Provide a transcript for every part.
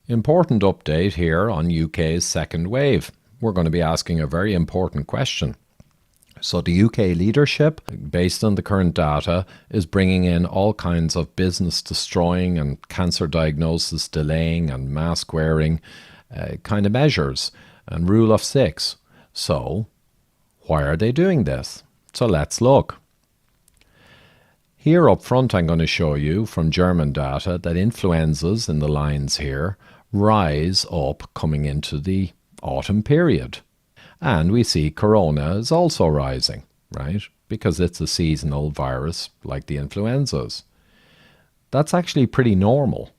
Important update here on UK's second wave. We're going to be asking a very important question. So the UK leadership, based on the current data, is bringing in all kinds of business destroying and cancer diagnosis delaying and mask wearing kind of measures and rule of six. So why are they doing this? So let's look. Here up front I'm going to show you from German data that influenzas in the lines here rise up coming into the autumn period. And we see corona is also rising, right? Because it's a seasonal virus like the influenzas. That's actually pretty normal.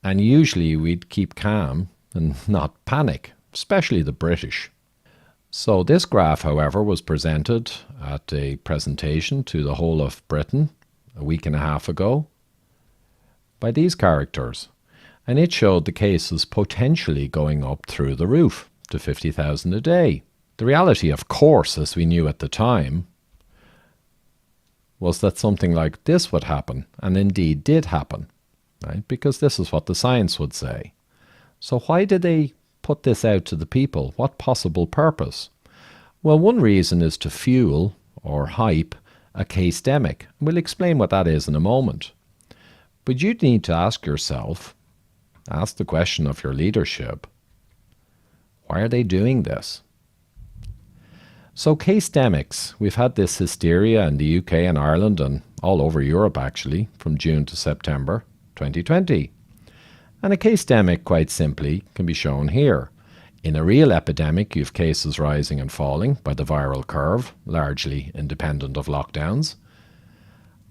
And usually we'd keep calm and not panic, especially the British. So this graph, however, was presented at a presentation to the whole of Britain a week and a half ago by these characters. And it showed the cases potentially going up through the roof to 50,000 a day. The reality, of course, as we knew at the time, was that something like this would happen, and indeed did happen, right? Because this is what the science would say. So why did they put this out to the people? What possible purpose? Well, one reason is to fuel or hype a case-demic. We'll explain what that is in a moment. But you need to ask yourself, ask the question of your leadership, why are they doing this? So case-demics, we've had this hysteria in the UK and Ireland and all over Europe actually from June to September 2020. And a case-demic, quite simply, can be shown here. In a real epidemic, you have cases rising and falling by the viral curve, largely independent of lockdowns.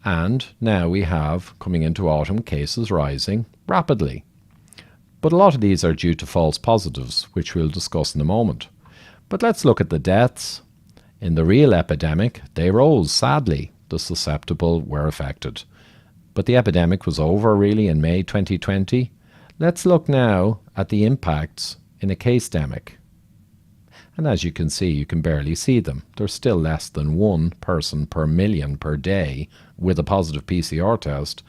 And now we have, coming into autumn, cases rising rapidly. But a lot of these are due to false positives, which we'll discuss in a moment. But let's look at the deaths. In the real epidemic, they rose, sadly. The susceptible were affected. But the epidemic was over, really, in May 2020. Let's look now at the impacts in a case-demic. And as you can see, you can barely see them. There's still less than one person per million per day with a positive PCR test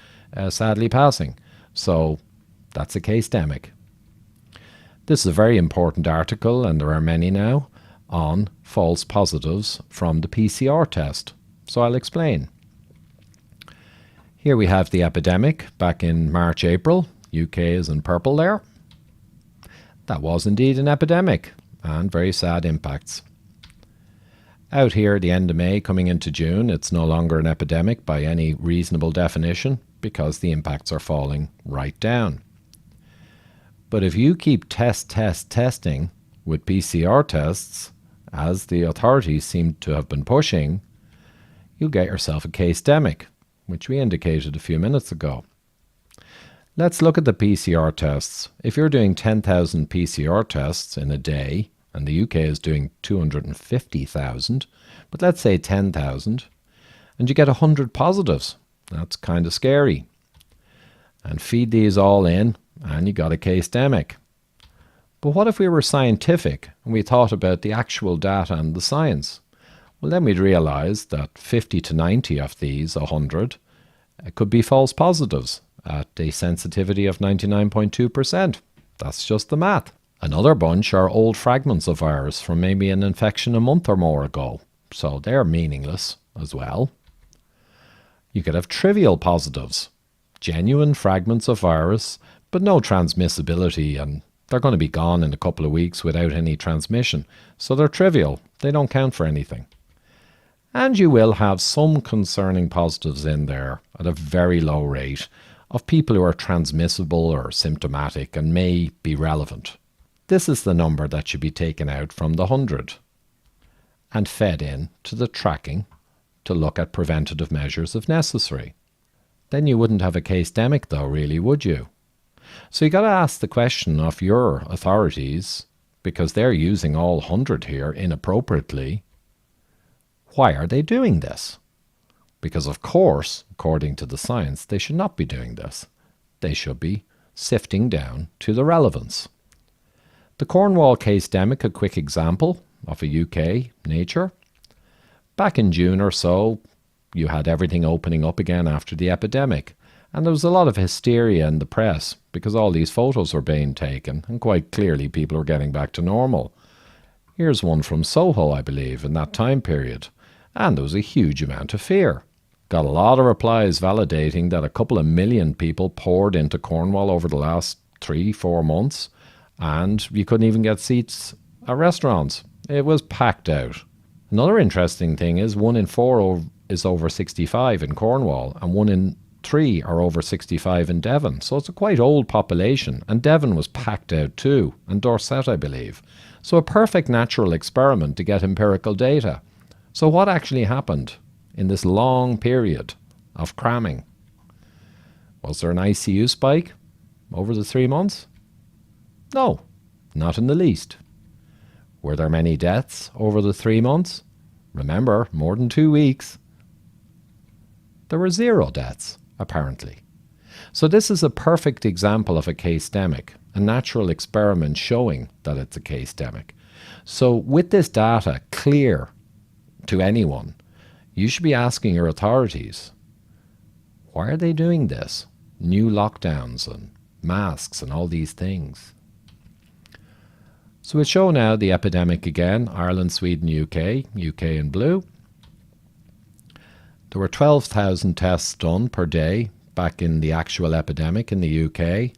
sadly passing. So that's a case-demic. This is a very important article, and there are many now, on false positives from the PCR test. So I'll explain. Here we have the epidemic back in March, April. UK is in purple there. That was indeed an epidemic and very sad impacts. Out here at the end of May coming into June, it's no longer an epidemic by any reasonable definition because the impacts are falling right down. But if you keep testing with PCR tests, as the authorities seem to have been pushing, you'll get yourself a case-demic, which we indicated a few minutes ago. Let's look at the PCR tests. If you're doing 10,000 PCR tests in a day, and the UK is doing 250,000, but let's say 10,000, and you get 100 positives, that's kind of scary. And feed these all in, and you got a case-demic. But what if we were scientific, and we thought about the actual data and the science? Well, then we'd realise that 50 to 90 of these, 100, could be false positives at a sensitivity of 99.2%. That's just the math. Another bunch are old fragments of virus from maybe an infection a month or more ago, so they're meaningless as well. You could have trivial positives, genuine fragments of virus, but no transmissibility, and they're going to be gone in a couple of weeks without any transmission, so they're trivial, they don't count for anything. And you will have some concerning positives in there at a very low rate of people who are transmissible or symptomatic and may be relevant. This is the number that should be taken out from the 100 and fed in to the tracking to look at preventative measures if necessary. Then you wouldn't have a case-demic though, really, would you? So you got to ask the question of your authorities, because they're using all 100 here inappropriately, why are they doing this? Because of course, according to the science, they should not be doing this. They should be sifting down to the relevance. The Cornwall case-demic, a quick example of a UK nature. Back in June or so, you had everything opening up again after the epidemic. And there was a lot of hysteria in the press because all these photos were being taken and quite clearly people were getting back to normal. Here's one from Soho, I believe, in that time period. And there was a huge amount of fear. Got a lot of replies validating that a couple of million people poured into Cornwall over the last 3-4 months, and you couldn't even get seats at restaurants. It was packed out. Another interesting thing is 1 in 4 is over 65 in Cornwall, and 1 in 3 are over 65 in Devon. So it's a quite old population, and Devon was packed out too, and Dorset, I believe. So a perfect natural experiment to get empirical data. So what actually happened in this long period of cramming? Was there an ICU spike over the 3 months? No, not in the least. Were there many deaths over the 3 months? Remember, more than 2 weeks. There were 0 deaths, apparently. So this is a perfect example of a case-demic, a natural experiment showing that it's a case-demic. So with this data clear to anyone, you should be asking your authorities, why are they doing this? New lockdowns and masks and all these things. So we'll show now the epidemic again, Ireland, Sweden, UK in blue. There were 12,000 tests done per day back in the actual epidemic in the UK.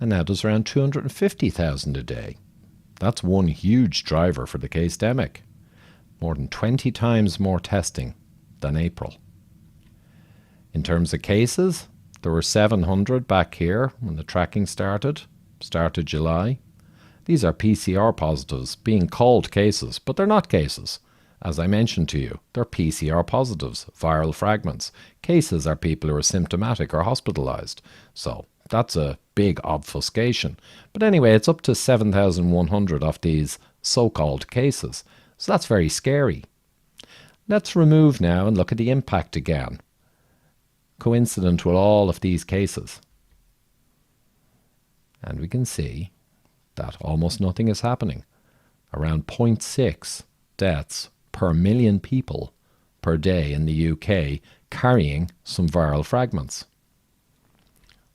And now there's around 250,000 a day. That's one huge driver for the case-demic. More than 20 times more testing than April. In terms of cases, there were 700 back here when the tracking started July. These are PCR positives being called cases, but they're not cases. As I mentioned to you, they're PCR positives, viral fragments. Cases are people who are symptomatic or hospitalized. So that's a big obfuscation. But anyway, it's up to 7,100 of these so-called cases. So that's very scary. Let's remove now and look at the impact again, coincident with all of these cases. And we can see that almost nothing is happening. Around 0.6 deaths per million people per day in the UK carrying some viral fragments.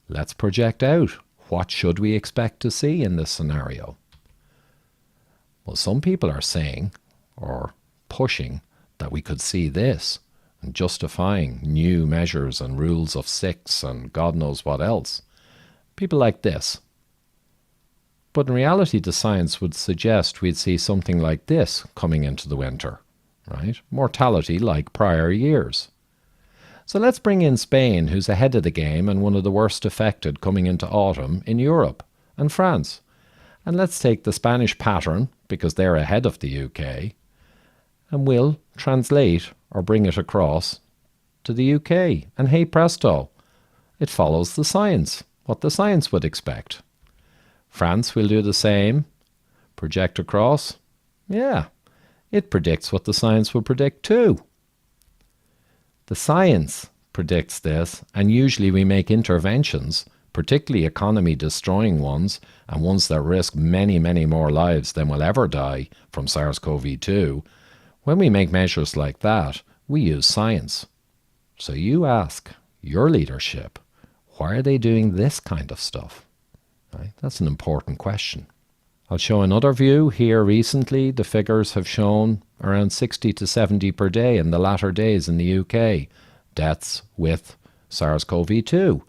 Let's project out. What should we expect to see in this scenario? Well, some people are saying or pushing that we could see this and justifying new measures and rules of 6 and God knows what else. People like this. But in reality, the science would suggest we'd see something like this coming into the winter, right? Mortality like prior years. So let's bring in Spain, who's ahead of the game and one of the worst affected coming into autumn in Europe, and France. And let's take the Spanish pattern, because they're ahead of the UK, and we'll translate or bring it across to the UK. And hey presto, it follows the science, what the science would expect. France will do the same, project across. Yeah, it predicts what the science will predict too. The science predicts this, and usually we make interventions, particularly economy-destroying ones, and ones that risk many, many more lives than will ever die from SARS-CoV-2. When we make measures like that, we use science. So you ask your leadership, why are they doing this kind of stuff? Right? That's an important question. I'll show another view here. Recently, the figures have shown around 60 to 70 per day in the latter days in the UK, deaths with SARS-CoV-2.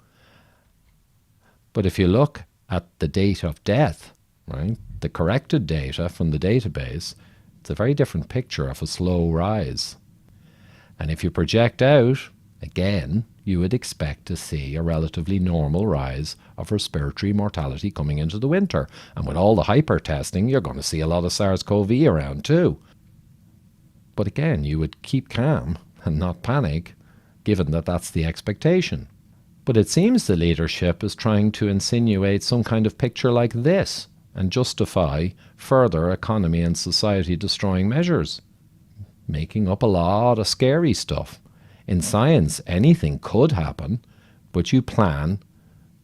But if you look at the date of death, right, the corrected data from the database, it's a very different picture of a slow rise. And if you project out, again, you would expect to see a relatively normal rise of respiratory mortality coming into the winter. And with all the hyper testing, you're going to see a lot of SARS-CoV around too. But again, you would keep calm and not panic, given that that's the expectation. But it seems the leadership is trying to insinuate some kind of picture like this and justify further economy and society destroying measures, making up a lot of scary stuff. In science, anything could happen, but you plan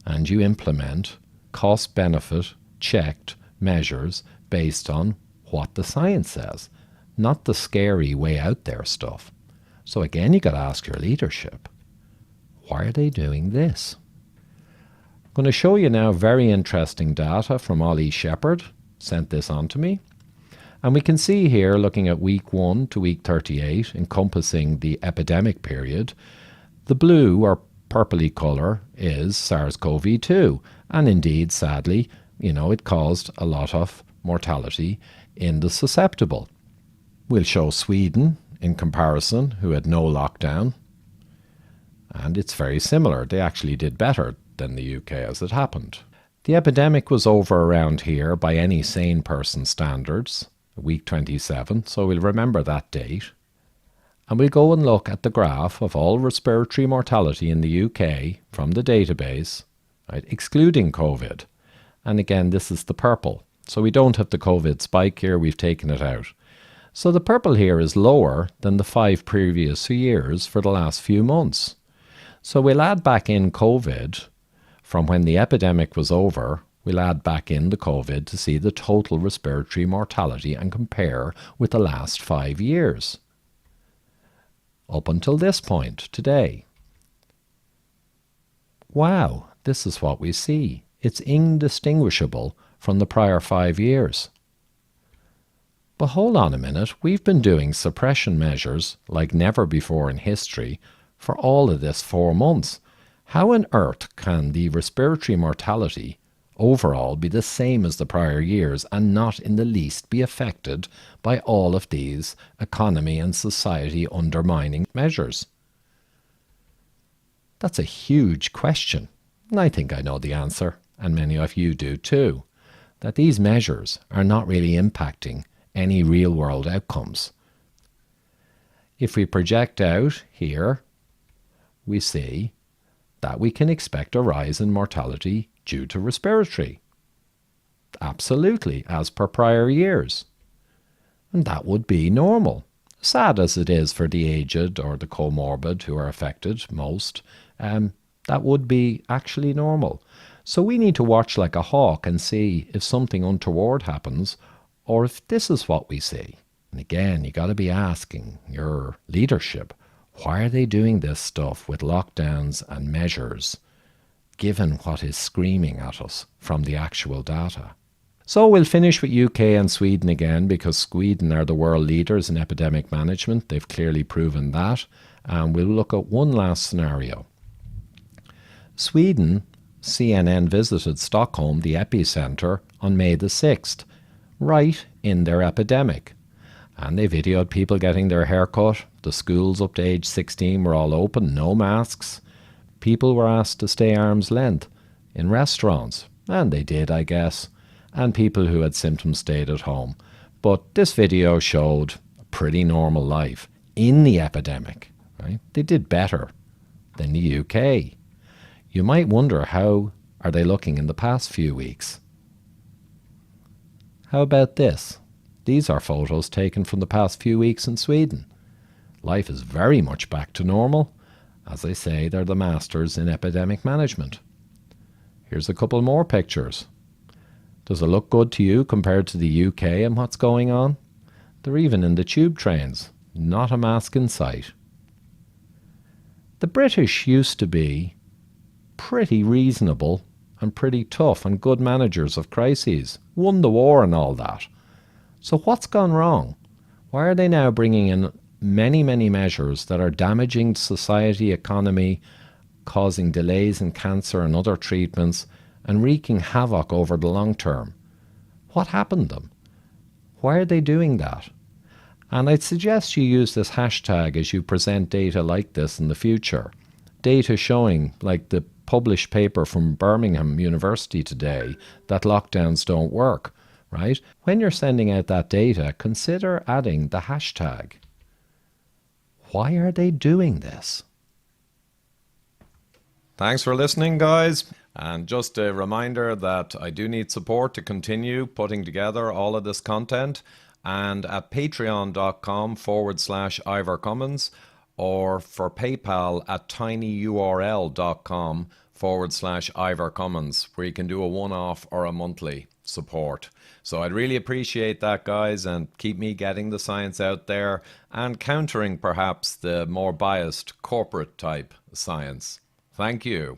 and you implement cost-benefit checked measures based on what the science says, not the scary way out there stuff. So again, you got to ask your leadership, Why are they doing this? I'm going to show you now very interesting data from Ollie Shepherd, sent this on to me. And we can see here, looking at week 1 to week 38, encompassing the epidemic period, the blue or purpley colour is SARS-CoV-2. And indeed, sadly, it caused a lot of mortality in the susceptible. We'll show Sweden in comparison, who had no lockdown. And it's very similar. They actually did better than the UK as it happened. The epidemic was over around here by any sane person standards, week 27, so we'll remember that date. And we'll go and look at the graph of all respiratory mortality in the UK from the database, right, excluding COVID. And again, this is the purple. So we don't have the COVID spike here, we've taken it out. So the purple here is lower than the 5 previous years for the last few months. So we'll add back in COVID from when the epidemic was over. We'll add back in the COVID to see the total respiratory mortality and compare with the last 5 years. Up until this point, today. Wow, this is what we see. It's indistinguishable from the prior 5 years. But hold on a minute, we've been doing suppression measures like never before in history for all of this 4 months. How on earth can the respiratory mortality overall be the same as the prior years and not in the least be affected by all of these economy and society undermining measures? That's a huge question, and I think I know the answer, and many of you do too, that these measures are not really impacting any real-world outcomes. If we project out here, we see that we can expect a rise in mortality due to respiratory. Absolutely, as per prior years. And that would be normal. Sad as it is for the aged or the comorbid who are affected most, that would be actually normal. So we need to watch like a hawk and see if something untoward happens or if this is what we see. And again, you got to be asking your leadership, why are they doing this stuff with lockdowns and measures, given what is screaming at us from the actual data? So we'll finish with UK and Sweden again, because Sweden are the world leaders in epidemic management. They've clearly proven that. And we'll look at one last scenario. Sweden, CNN visited Stockholm, the epicenter, on May the 6th, right in their epidemic. And they videoed people getting their hair cut. The schools up to age 16 were all open, no masks. People were asked to stay arm's length in restaurants, and they did, I guess. And people who had symptoms stayed at home. But this video showed a pretty normal life in the epidemic. Right? They did better than the UK. You might wonder, how are they looking in the past few weeks? How about this? These are photos taken from the past few weeks in Sweden. Life is very much back to normal. As I say, they're the masters in epidemic management. Here's a couple more pictures. Does it look good to you compared to the UK and what's going on? They're even in the tube trains. Not a mask in sight. The British used to be pretty reasonable and pretty tough and good managers of crises. Won the war and all that. So what's gone wrong? Why are they now bringing in many, many measures that are damaging society, economy, causing delays in cancer and other treatments, and wreaking havoc over the long term? What happened to them? Why are they doing that? And I'd suggest you use this hashtag as you present data like this in the future. Data showing, like the published paper from Birmingham University today, that lockdowns don't work, right? When you're sending out that data, consider adding the hashtag. Why are they doing this? Thanks for listening, guys. And just a reminder that I do need support to continue putting together all of this content. And at patreon.com/Ivor Cummins, or for PayPal at tinyurl.com/Ivor Cummins, where you can do a one-off or a monthly support. So I'd really appreciate that, guys, and keep me getting the science out there and countering perhaps the more biased corporate type science. Thank you.